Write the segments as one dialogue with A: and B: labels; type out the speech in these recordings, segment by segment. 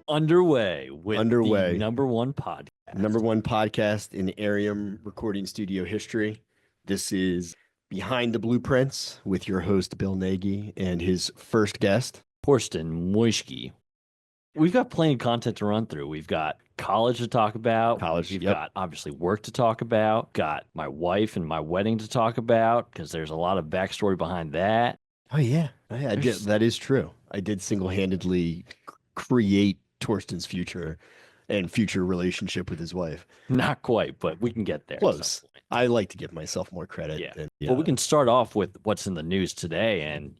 A: Underway with the
B: Underway.
A: number one podcast.
B: Number one podcast in Arium recording studio history. This is Behind the Blueprints with your host, Bill Gnagey, and his first guest,
A: Torsten Meuschke. We've got plenty of content to run through. We've got college to talk about. We've got obviously work to talk about. Got my wife and my wedding to talk about because there's a lot of backstory behind that.
B: Oh, yeah. That is true. I did single-handedly create Torsten's future and future relationship with his wife.
A: Not quite, but we can get there.
B: Close. I like to give myself more credit.
A: Yeah. Well, we can start off with what's in the news today. And,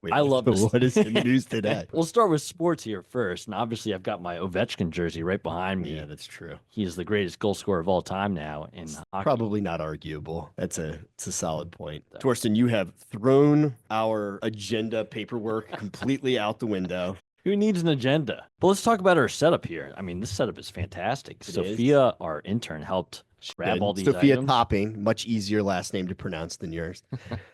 A: I love this.
B: What is in the news today?
A: We'll start with sports here first. And obviously, I've got my Ovechkin jersey right behind me.
B: Yeah, that's true.
A: He is the greatest goal scorer of all time now in hockey.
B: Probably not arguable. It's a solid point. Torsten, you have thrown our agenda paperwork completely out the window.
A: Who needs an agenda? But let's talk about our setup here. I mean, this setup is fantastic. Sophia, our intern, helped grab all these
B: Sophia
A: items.
B: Topping, much easier last name to pronounce than yours.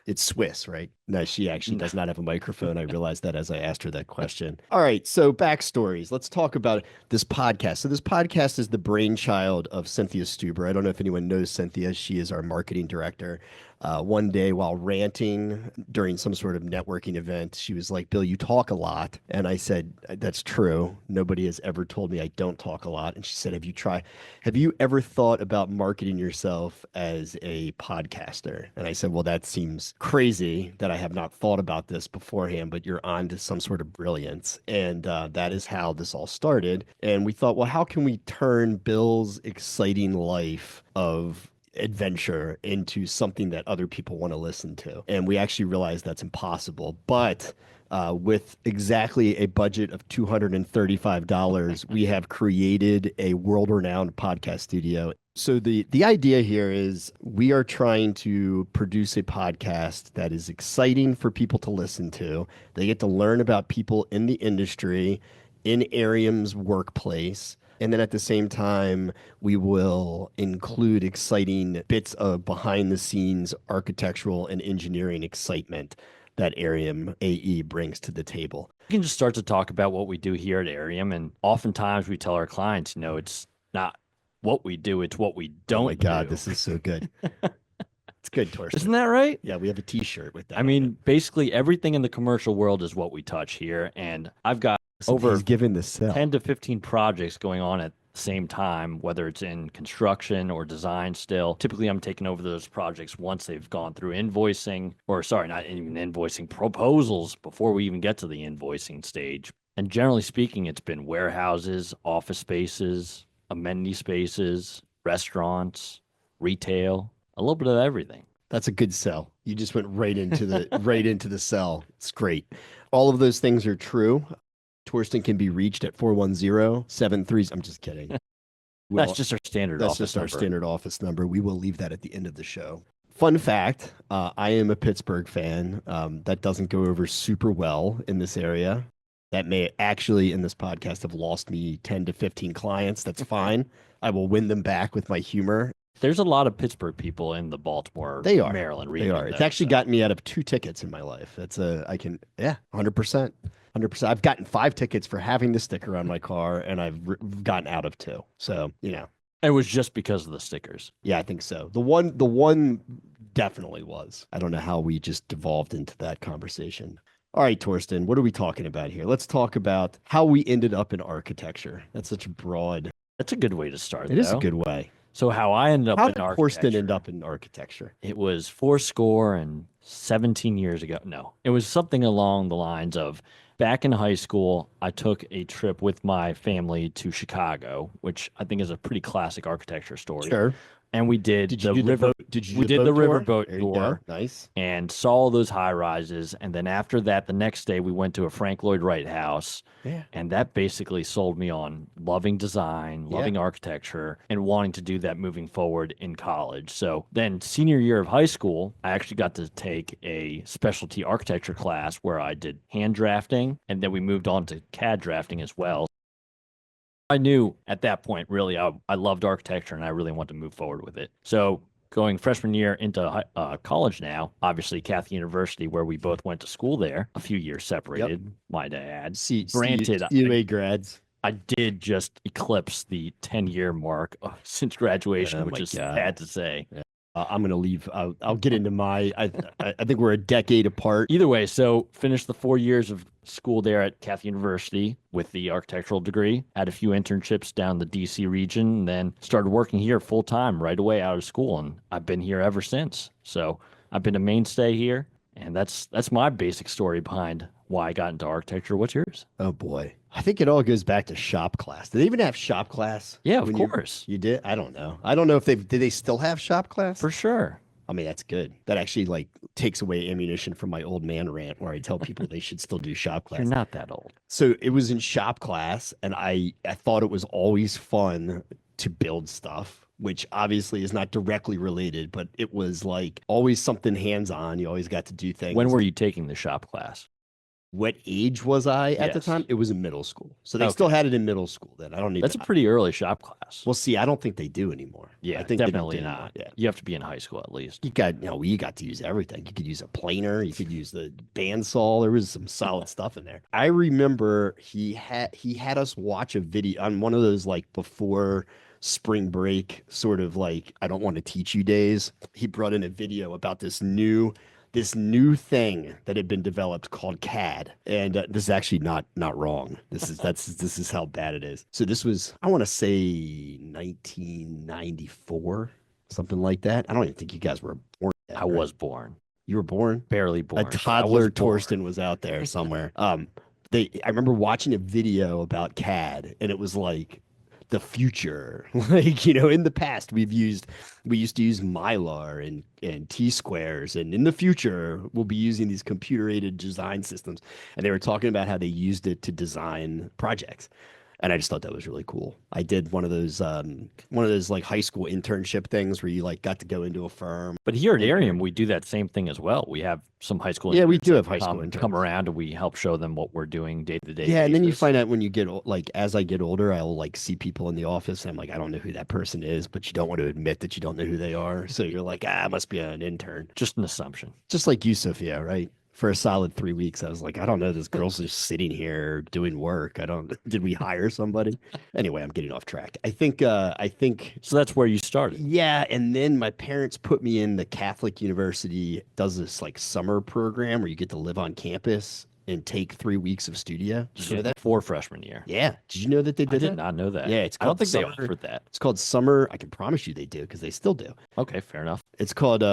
B: It's Swiss, right? No, she actually does not have a microphone. I realized that as I asked her that question. All right, so backstories. Let's talk about this podcast. So this podcast is the brainchild of Cynthia Stuber. I don't know if anyone knows Cynthia. She is our marketing director. One day while ranting during some sort of networking event, she was like, Bill, you talk a lot. And I said, that's true. Nobody has ever told me I don't talk a lot. And she said, have you ever thought about marketing yourself as a podcaster? And I said, well, that seems crazy that I have not thought about this beforehand, but you're on to some sort of brilliance. And that is how this all started. And we thought, well, how can we turn Bill's exciting life of adventure into something that other people want to listen to? And we actually realized that's impossible. But with exactly a budget of $235, we have created a world-renowned podcast studio. So the idea here is we are trying to produce a podcast that is exciting for people to listen to. They get to learn about people in the industry, in Arium's workplace. And then at the same time, we will include exciting bits of behind the scenes architectural and engineering excitement that Arium AE brings to the table.
A: We can just start to talk about what we do here at Arium. And oftentimes we tell our clients, it's not what we do, it's what we don't do.
B: Oh my God, this is so good. It's good, Torsten.
A: Isn't that right?
B: Yeah, we have a t-shirt with that.
A: I mean, basically everything in the commercial world is what we touch here. And I've got over 10 to 15 projects going on at the same time, whether it's in construction or design still. Typically, I'm taking over those projects once they've gone through invoicing, or sorry, not even invoicing, proposals before we even get to the invoicing stage. And generally speaking, it's been warehouses, office spaces, amenity spaces, restaurants, retail, a little bit of everything.
B: That's a good sell. You just went right into the sell. It's great. All of those things are true. Torsten can be reached at 410-73. I'm just kidding.
A: That's just our standard office number.
B: That's just our standard office number. We will leave that at the end of the show. Fun fact, I am a Pittsburgh fan. That doesn't go over super well in this area. That may actually, in this podcast, have lost me 10 to 15 clients. That's fine. I will win them back with my humor.
A: There's a lot of Pittsburgh people in the Baltimore, Maryland region.
B: They are. It's actually gotten me out of 2 tickets in my life. 100%. 100%. I've gotten 5 tickets for having the sticker on my car, and I've gotten out of 2. So,
A: It was just because of the stickers.
B: Yeah, I think so. The one definitely was. I don't know how we just devolved into that conversation. All right, Torsten, what are we talking about here? Let's talk about how we ended up in architecture. That's such a broad...
A: That's a good way to start,
B: It is a good way.
A: So how I ended up in architecture.
B: How did Torsten end up in architecture?
A: It was 17 years ago. No, it was something along the lines of back in high school, I took a trip with my family to Chicago, which I think is a pretty classic architecture story.
B: Sure.
A: And we did the riverboat tour.
B: Nice.
A: And saw those high rises. And then after that, the next day we went to a Frank Lloyd Wright house.
B: Yeah.
A: And that basically sold me on loving design, loving architecture, and wanting to do that moving forward in college. So then senior year of high school, I actually got to take a specialty architecture class where I did hand drafting. And then we moved on to CAD drafting as well. I knew at that point, really, I loved architecture and I really wanted to move forward with it. So going freshman year into college now, obviously Catholic University, where we both went to school there, a few years separated, might I add.
B: Granted, UA grads.
A: I did just eclipse the 10-year mark since graduation,
B: Oh
A: which
B: my
A: is
B: God.
A: sad to say.
B: Yeah. I'm going to leave. I'll get into my, I think we're a decade apart.
A: Either way, so finished the 4 years of school there at Catholic University with the architectural degree, had a few internships down the DC region, and then started working here full time right away out of school. And I've been here ever since. So I've been a mainstay here. And that's my basic story behind why I got into architecture. What's yours?
B: Oh boy. I think it all goes back to shop class. Did they even have shop class?
A: Yeah, of
B: when
A: course.
B: You did? I don't know. I don't know if did they still have shop class?
A: For sure.
B: I mean, that's good. That actually like takes away ammunition from my old man rant where I tell people they should still do shop class.
A: You're not that old.
B: So it was in shop class, and I thought it was always fun to build stuff, which obviously is not directly related, but it was like always something hands-on. You always got to do things.
A: When were you taking the shop class?
B: What age was I at the
A: Yes.
B: time? It was in middle school. So they
A: Okay.
B: still had it in middle school then. I don't need
A: That's a pretty early shop class.
B: Well, see, I don't think they do anymore.
A: Yeah,
B: I think they don't
A: definitely
B: do
A: not.
B: anymore. Yeah.
A: You have to be in high school at least.
B: You got to use everything. You could use a planer, you could use the bandsaw. There was some solid stuff in there. I remember he had us watch a video on one of those like before spring break sort of like I don't want to teach you days. He brought in a video about this new thing that had been developed called CAD, and this is actually not wrong. This is how bad it is. So this was I want to say 1994, something like that. I don't even think you guys were born yet,
A: I
B: right?
A: was born.
B: You were born?
A: Barely born.
B: A
A: I
B: toddler
A: was born.
B: Torsten was out there somewhere. I remember watching a video about CAD, and it was like the future. Like, in the past we used to use Mylar and T-squares, and in the future we'll be using these computer-aided design systems. And they were talking about how they used it to design projects. And I just thought that was really cool. I did one of those like high school internship things where you like got to go into a firm.
A: But here at Arium, we do that same thing as well. We have some high school
B: Yeah, we
A: interns
B: do
A: that
B: have high school interns.
A: come around, and we help show them what we're doing day to day.
B: Yeah, and then you find out when you get like as I get older, I'll like see people in the office and I'm like, I don't know who that person is, but you don't want to admit that you don't know who they are. So you're like, I must be an intern.
A: Just an assumption.
B: Just like you, Sophia, right? For a solid 3 weeks, I was like, I don't know, this girl's just sitting here doing work. Did we hire somebody? Anyway, I'm getting off track. I think
A: So that's where you started.
B: yeah, and then my parents put me in the Catholic University, does this like summer program where you get to live on campus and take 3 weeks of studio. Did you know that?
A: For freshman year.
B: Yeah. Did you know that they
A: I
B: did
A: did
B: that?
A: not know that.
B: Yeah, it's
A: I don't
B: called
A: think they
B: summer.
A: offered that.
B: It's called summer. I can promise you they do because they still do.
A: Okay, fair enough.
B: It's called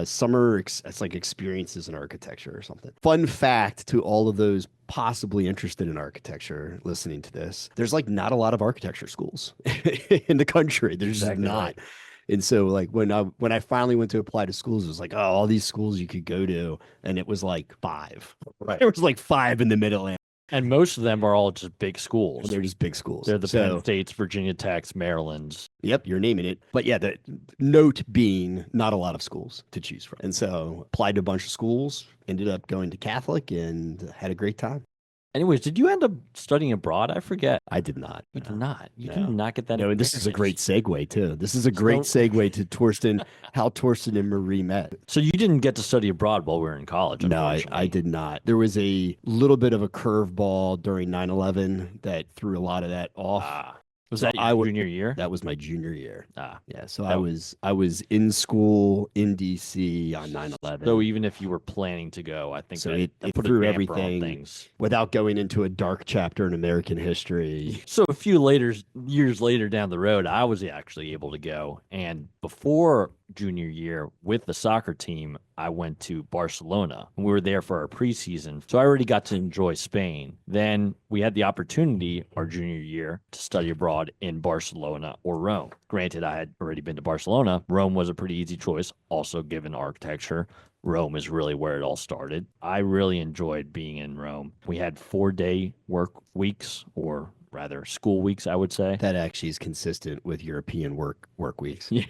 B: summer. It's like experiences in architecture or something. Fun fact to all of those possibly interested in architecture listening to this: there's like not a lot of architecture schools in the country. There's just
A: Exactly
B: not.
A: right.
B: And so like when I finally went to apply to schools, it was like, oh, all these schools you could go to, and it was like 5.
A: Right.
B: There was like 5 in the Midland.
A: And most of them are all just big schools.
B: They're just big schools.
A: They're the Penn States, Virginia Techs, Maryland's.
B: Yep, you're naming it. But yeah, the note being not a lot of schools to choose from. And so applied to a bunch of schools, ended up going to Catholic and had a great time.
A: Anyways, did you end up studying abroad? I forget.
B: I did not.
A: You did not. You
B: No.
A: did not get that.
B: No, and this is a great segue too. This is a great segue to how Torsten and Marie met.
A: So you didn't get to study abroad while we were in college?
B: No, I
A: unfortunately.
B: did not. There was a little bit of a curveball during 9/11 that threw a lot of that off.
A: Was
B: So
A: that your junior year?
B: That was my junior year.
A: Ah.
B: Yeah, so
A: That
B: I was in school in DC on 9/11.
A: So even if you were planning to go, I think
B: So
A: that
B: it
A: put a
B: threw
A: damper on
B: everything
A: things.
B: without going into a dark chapter in American history.
A: So a few years later down the road, I was actually able to go. And before junior year with the soccer team, I went to Barcelona. We were there for our preseason. So I already got to enjoy Spain. Then we had the opportunity our junior year to study abroad in Barcelona or Rome. Granted, I had already been to Barcelona. Rome was a pretty easy choice, also given architecture. Rome is really where it all started. I really enjoyed being in Rome. We had 4-day work weeks, or rather school weeks, I would say.
B: That actually is consistent with European work weeks.
A: Yeah.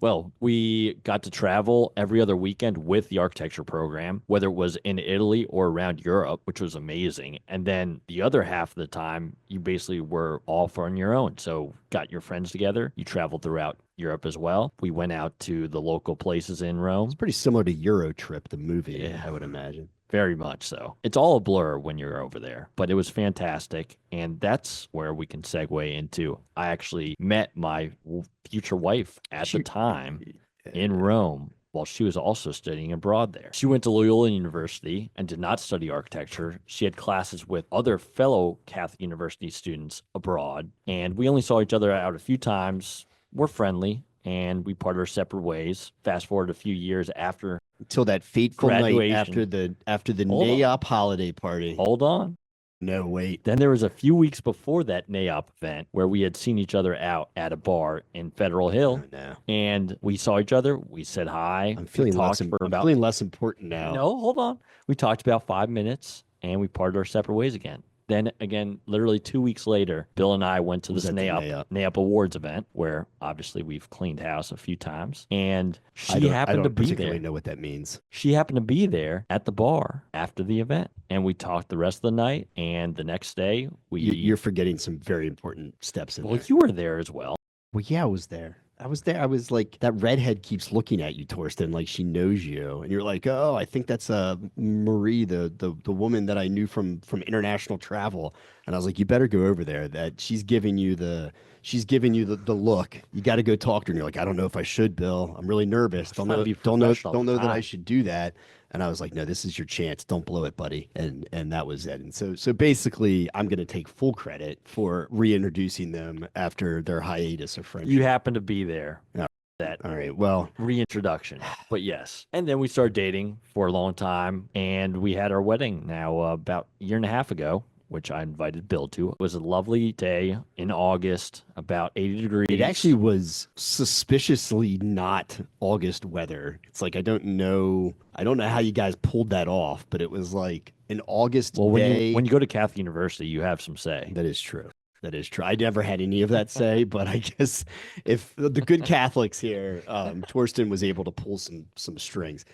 A: Well, we got to travel every other weekend with the architecture program, whether it was in Italy or around Europe, which was amazing. And then the other half of the time, you basically were off on your own. So got your friends together. You traveled throughout Europe as well. We went out to the local places in Rome.
B: It's pretty similar to Euro Trip, the movie,
A: Yeah.
B: I would imagine.
A: Very much so. It's all a blur when you're over there, but it was fantastic. And that's where we can segue into I actually met my future wife at the time in Rome while she was also studying abroad there. She went to Loyola University and did not study architecture. She had classes with other fellow Catholic University students abroad, and we only saw each other out a few times. We're friendly, and we parted our separate ways. Fast forward a few years after
B: until that fateful night after the NAOP holiday party.
A: Hold on.
B: No, wait.
A: Then there was a few weeks before that NAOP event where we had seen each other out at a bar in Federal Hill.
B: Oh, no.
A: And we saw each other. We said hi.
B: I'm feeling less important now.
A: No, hold on. We talked about 5 minutes and we parted our separate ways again. Then again, literally 2 weeks later, Bill and I went to this NAOP Awards event where obviously we've cleaned house a few times. And she happened to be there. I don't
B: particularly know what that means.
A: She happened to be there at the bar after the event. And we talked the rest of the night. And the next day,
B: You're forgetting some very important steps in there.
A: Well, you were there as well.
B: Well, yeah, I was there. I was like, that redhead keeps looking at you, Torsten, like she knows you. And you're like, oh, I think that's Marie, the woman that I knew from international travel. And I was like, you better go over there. That she's giving you the look. You got to go talk to her. And you're like, I don't know if I should, Bill. I'm really nervous. Don't know that I should do that. And I was like, no, this is your chance. Don't blow it, buddy. And that was it. And so basically, I'm going to take full credit for reintroducing them after their hiatus of friendship.
A: You happened to be there.
B: Yeah. All right. Well,
A: reintroduction, but yes. And then we started dating for a long time, and we had our wedding now about a year and a half ago, which I invited Bill to. It was a lovely day in August, about 80 degrees.
B: It actually was suspiciously not August weather. It's like, I don't know how you guys pulled that off, but it was like an August day.
A: When you go to Catholic University, you have some say.
B: That is true. I never had any of that say, but I guess if the good Catholics here, Torsten was able to pull some strings.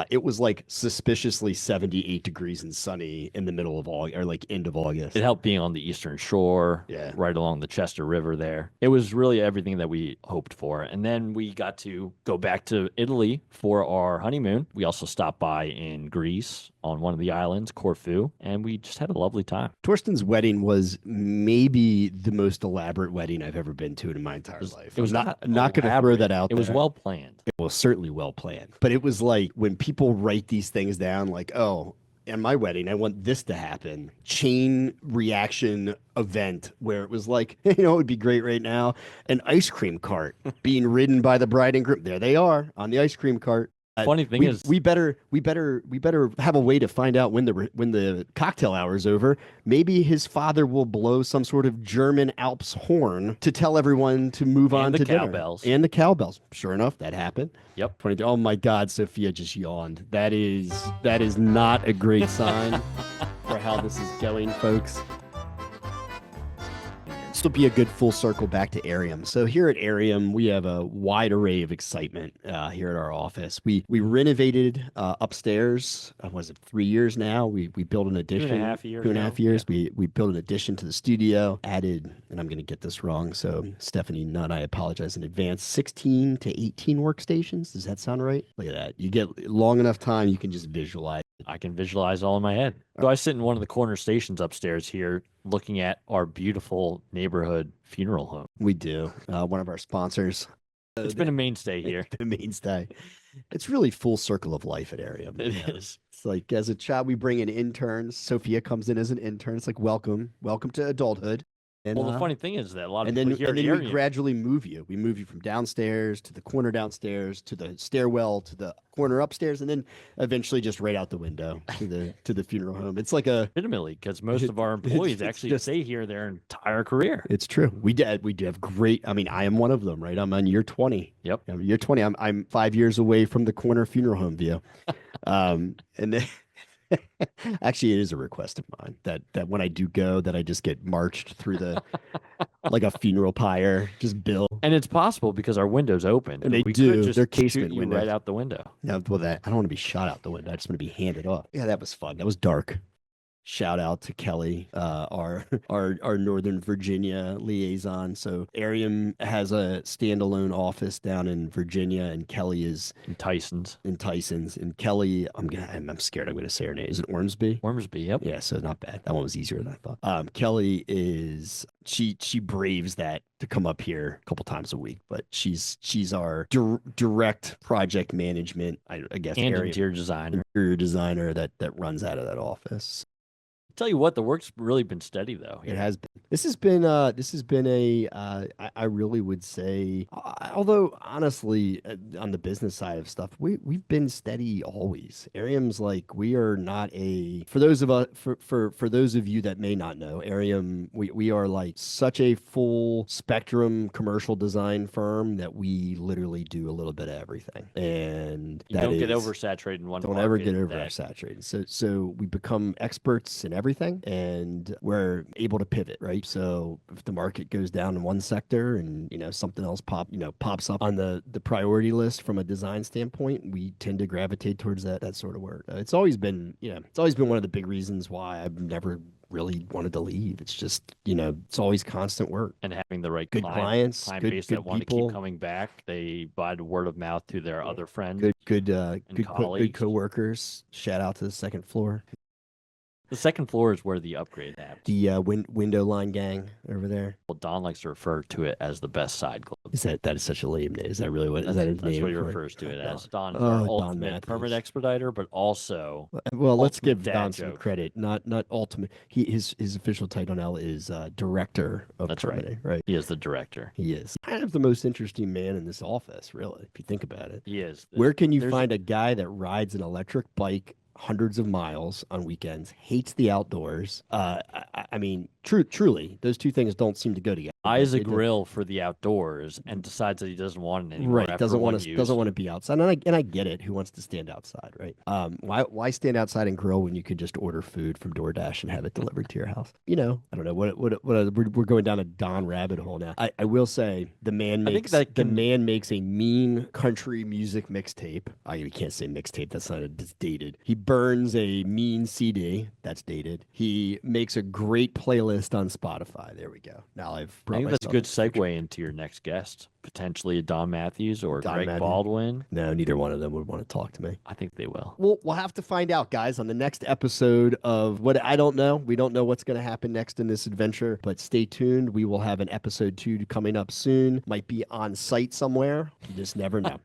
B: It was like suspiciously 78 degrees and sunny in the middle of August, or like end of August.
A: It helped being on the Eastern Shore, right along the Chester River there. It was really everything that we hoped for. And then we got to go back to Italy for our honeymoon. We also stopped by in Greece on one of the islands, Corfu, and we just had a lovely time.
B: Torsten's wedding was maybe the most elaborate wedding I've ever been to in my entire life.
A: It was not
B: going to throw that out there.
A: It was well planned.
B: It was certainly well planned. But it was like when people write these things down, like, oh, at my wedding, I want this to happen. Chain reaction event where it was like, it would be great right now. An ice cream cart being ridden by the bride and groom. There they are on the ice cream cart.
A: Funny thing is,
B: we better have a way to find out when the cocktail hour is over. Maybe his father will blow some sort of German Alps horn to tell everyone to move on to dinner. And the cowbells. Sure enough, that happened.
A: Yep.
B: Oh my God, Sophia just yawned. That is not a great sign for how this is going, folks. This will be a good full circle back to Arium. So here at Arium, we have a wide array of excitement here at our office. We renovated upstairs. Was it 3 years now? We built an addition. 2.5 years.
A: Yeah.
B: We built an addition to the studio. Added, and I'm going to get this wrong, so Stephanie Nunn, I apologize in advance. 16 to 18 workstations. Does that sound right? Look at that. You get long enough time, you can just visualize.
A: I can visualize all in my head. So I sit in one of the corner stations upstairs here looking at our beautiful neighborhood funeral home.
B: We do. One of our sponsors.
A: It's been a mainstay here.
B: It's been a mainstay. It's really full circle of life at Arium.
A: It is.
B: It's like as a child, we bring in interns. Sophia comes in as an intern. It's like, welcome to adulthood. And,
A: well, the funny thing is that a lot of
B: people
A: here
B: and then we gradually move you. We move you from downstairs to the corner downstairs to the stairwell to the corner upstairs, and then eventually just right out the window to the funeral home. It's like a
A: legitimately because most of our employees actually stay here their entire career.
B: It's true. We do have great. I mean, I am one of them, right? I'm on year 20.
A: Yep.
B: I'm year 20. I'm 5 years away from the corner funeral home view, and then. Actually, it is a request of mine that when I do go, that I just get marched through the like a funeral pyre, just Bill.
A: And it's possible because our window's open,
B: and
A: we
B: do.
A: Could just
B: They're casement windows
A: right out the window.
B: No, well, I don't want to be shot out the window. I just want to be handed off. Yeah, that was fun. That was dark. shout out to Kelly, our Northern Virginia liaison. So Arium has a standalone office down in Virginia, and Kelly is
A: in Tyson's.
B: And Kelly, I'm scared I'm going to say her name. Is it Ormsby?
A: Ormsby, yep.
B: Yeah, so not bad. That one was easier than I thought. Kelly is she braves that to come up here a couple times a week, but she's our direct project management, I guess,
A: and
B: area,
A: interior designer
B: that runs out of that office.
A: Tell you what, the work's really been steady though.
B: It has been. This has been I really would say, although honestly, on the business side of stuff, we've been steady always. Arium's like, we are not for those of you that may not know, Arium, we are like such a full spectrum commercial design firm that we literally do a little bit of everything, and
A: you don't get oversaturated in one.
B: Don't ever get oversaturated. So we become experts in everything, and we're able to pivot, right? So if the market goes down in one sector and something else pops up on the priority list from a design standpoint, we tend to gravitate towards that sort of work. It's always been one of the big reasons why I've never really wanted to leave. It's just, it's always constant work.
A: And having the right
B: good clients,
A: client
B: good
A: base that want to
B: people.
A: keep coming back. They buy the word of mouth to their other friends.
B: Good coworkers. Shout out to the second floor.
A: The second floor is where the upgrade happened.
B: The window line gang over there.
A: Well, Don likes to refer to it as the best side club.
B: That is such a lame name? Is that really what? Is that his name?
A: That's what he refers to it as. Don is our ultimate permit expediter, but also
B: let's give Don some credit. Not ultimate. His official title now is director of permitting. Right.
A: He is the director.
B: He is kind of the most interesting man in this office, really, if you think about it.
A: He is.
B: Where can you find a guy that rides an electric bike hundreds of miles on weekends, hates the outdoors? I mean, truly, those two things don't seem to go together.
A: Buys a grill for the outdoors and decides that he doesn't want it anymore.
B: Right, doesn't want to be outside, and I get it. Who wants to stand outside, right? Why stand outside and grill when you could just order food from DoorDash and have it delivered to your house? I don't know what we're going down a Don rabbit hole now. I will say the man makes a mean country music mixtape. You can't say mixtape. That's dated. He burns a mean CD. That's dated. He makes a great playlist on Spotify. There we go. Now I think
A: that's a good segue into your next guest, potentially Don Matthews or Greg Baldwin.
B: No, neither one of them would want to talk to me.
A: I think they will.
B: We'll have to find out, guys, on the next episode of what I don't know. We don't know what's going to happen next in this adventure, but stay tuned. We will have an episode 2 coming up soon. Might be on site somewhere. You just never know.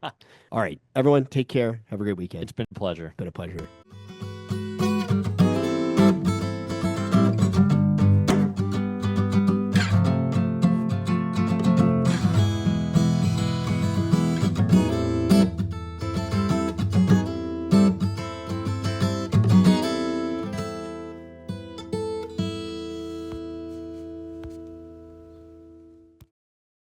B: All right, everyone, take care. Have a great weekend.
A: It's been a pleasure.
B: Been a pleasure.